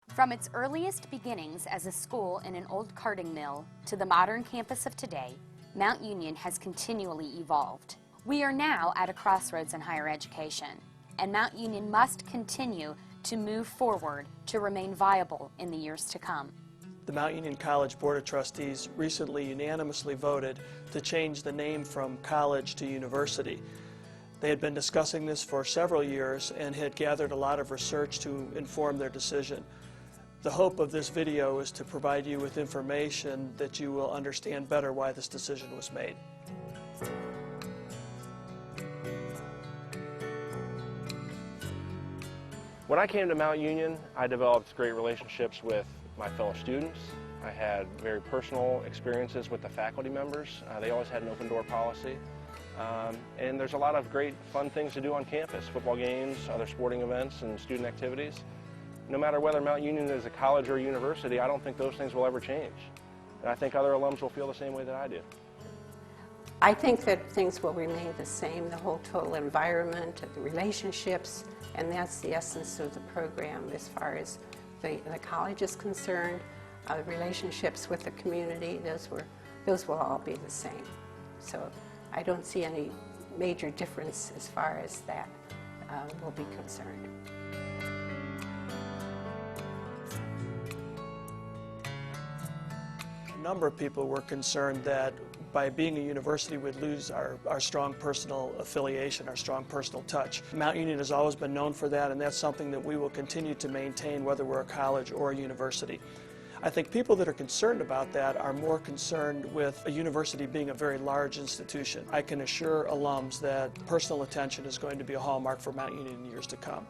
From its earliest beginnings as a school in an old carding mill to the modern campus of today, Mount Union has continually evolved. We are now at a crossroads in higher education, and Mount Union must continue to move forward to remain viable in the years to come. The Mount Union College Board of Trustees recently unanimously voted to change the name from college to university. They had been discussing this for several years and had gathered a lot of research to inform their decision. The hope of this video is to provide you with information that you will understand better why this decision was made. When I came to Mount Union, I developed great relationships with my fellow students. I had very personal experiences with the faculty members. They always had an open door policy. And there's a lot of great fun things to do on campus, football games, other sporting events, and student activities. No matter whether Mount Union is a college or a university, I don't think those things will ever change. And I think other alums will feel the same way that I do. I think that things will remain the same, the whole total environment, the relationships, and that's the essence of the program as far as the college is concerned. The relationships with the community, those will all be the same. So I don't see any major difference as far as that will be concerned. A number of people were concerned that by being a university we'd lose our strong personal affiliation, our strong personal touch. Mount Union has always been known for that, and that's something that we will continue to maintain whether we're a college or a university. I think people that are concerned about that are more concerned with a university being a very large institution. I can assure alums that personal attention is going to be a hallmark for Mount Union in years to come.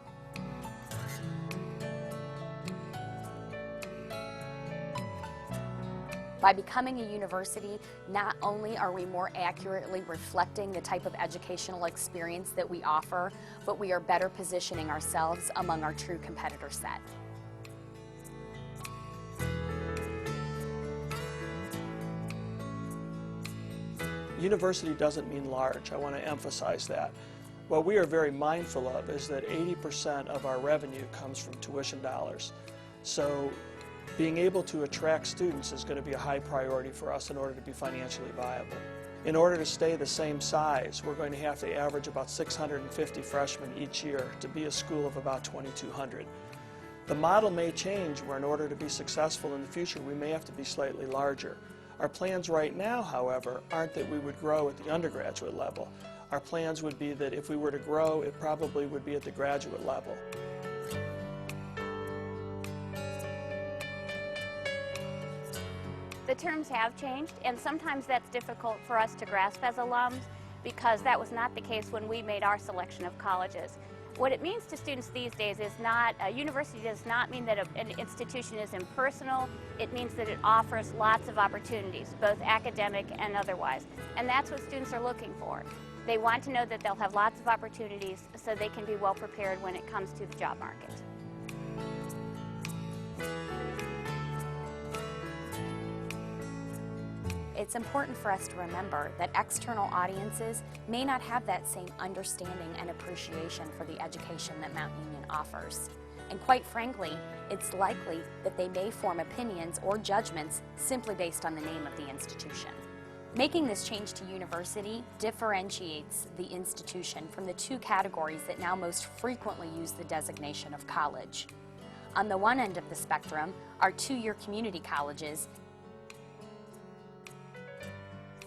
By becoming a university, not only are we more accurately reflecting the type of educational experience that we offer, but we are better positioning ourselves among our true competitor set. University doesn't mean large. I want to emphasize that. What we are very mindful of is that 80% of our revenue comes from tuition dollars. So being able to attract students is going to be a high priority for us in order to be financially viable. In order to stay the same size, we're going to have to average about 650 freshmen each year to be a school of about 2,200. The model may change where in order to be successful in the future, we may have to be slightly larger. Our plans right now, however, aren't that we would grow at the undergraduate level. Our plans would be that if we were to grow, it probably would be at the graduate level. The terms have changed, and sometimes that's difficult for us to grasp as alums because that was not the case when we made our selection of colleges. What it means to students these days is not, a university does not mean that an institution is impersonal. It means that it offers lots of opportunities, both academic and otherwise. And that's what students are looking for. They want to know that they'll have lots of opportunities so they can be well prepared when it comes to the job market. It's important for us to remember that external audiences may not have that same understanding and appreciation for the education that Mount Union offers. And quite frankly, it's likely that they may form opinions or judgments simply based on the name of the institution. Making this change to university differentiates the institution from the two categories that now most frequently use the designation of college. On the one end of the spectrum are two-year community colleges.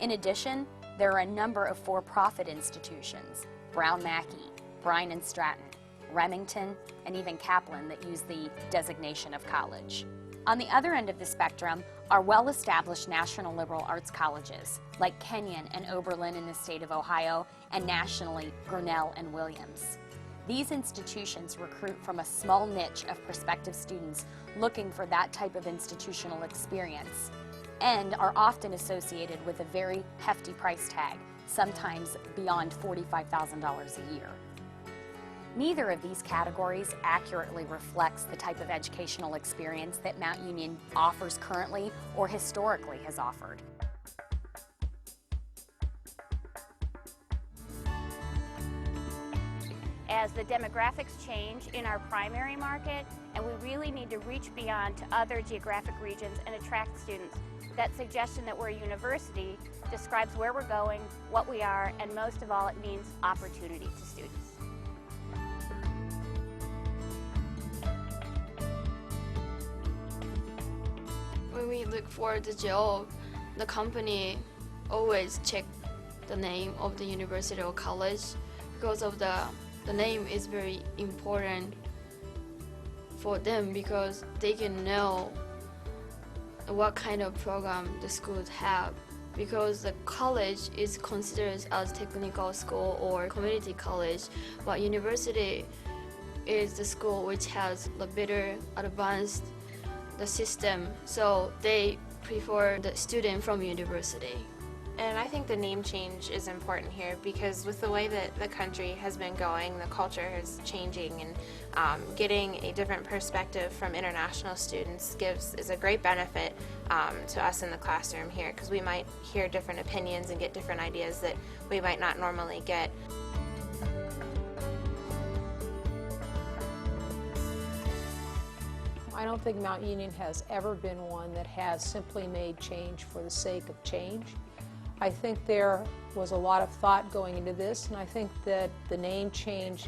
In addition, there are a number of for-profit institutions, Brown-Mackey, Bryan and Stratton, Remington, and even Kaplan that use the designation of college. On the other end of the spectrum are well-established national liberal arts colleges like Kenyon and Oberlin in the state of Ohio, and nationally Grinnell and Williams. These institutions recruit from a small niche of prospective students looking for that type of institutional experience, and are often associated with a very hefty price tag, sometimes beyond $45,000 a year. Neither of these categories accurately reflects the type of educational experience that Mount Union offers currently or historically has offered. as the demographics change in our primary market, and we really need to reach beyond to other geographic regions and attract students. That suggestion that we're a university describes where we're going, what we are, and most of all, it means opportunity to students. When we look for the job, the company always check the name of the university or college because of the name is very important for them because they can know what kind of program the schools have, because the college is considered as technical school or community college, but university is the school which has the better advanced the system, so they prefer the student from university. And I think the name change is important here because with the way that the country has been going, the culture is changing, and getting a different perspective from international students is a great benefit to us in the classroom here, because we might hear different opinions and get different ideas that we might not normally get. I don't think Mount Union has ever been one that has simply made change for the sake of change. I think there was a lot of thought going into this, and I think that the name change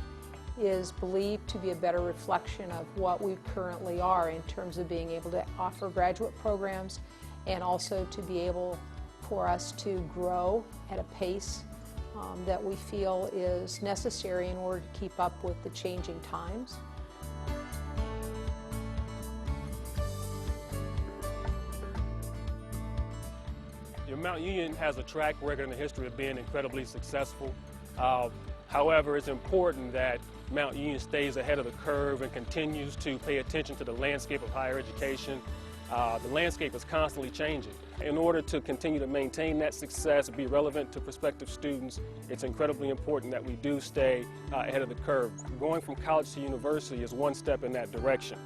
is believed to be a better reflection of what we currently are in terms of being able to offer graduate programs, and also to be able for us to grow at a pace that we feel is necessary in order to keep up with the changing times. Mount Union has a track record and a history of being incredibly successful. However, it's important that Mount Union stays ahead of the curve and continues to pay attention to the landscape of higher education. The landscape is constantly changing. In order to continue to maintain that success and be relevant to prospective students, it's incredibly important that we do stay ahead of the curve. Going from college to university is one step in that direction.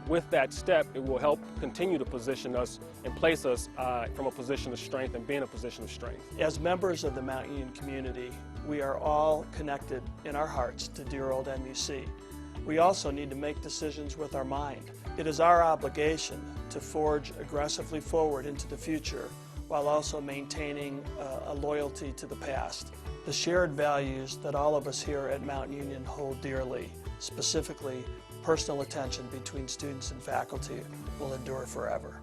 With that step, it will help continue to position us and place us from a position of strength and be in a position of strength. As members of the Mount Union community, we are all connected in our hearts to dear old MUC. We also need to make decisions with our mind. It is our obligation to forge aggressively forward into the future while also maintaining a loyalty to the past. The shared values that all of us here at Mount Union hold dearly, specifically personal attention between students and faculty, will endure forever.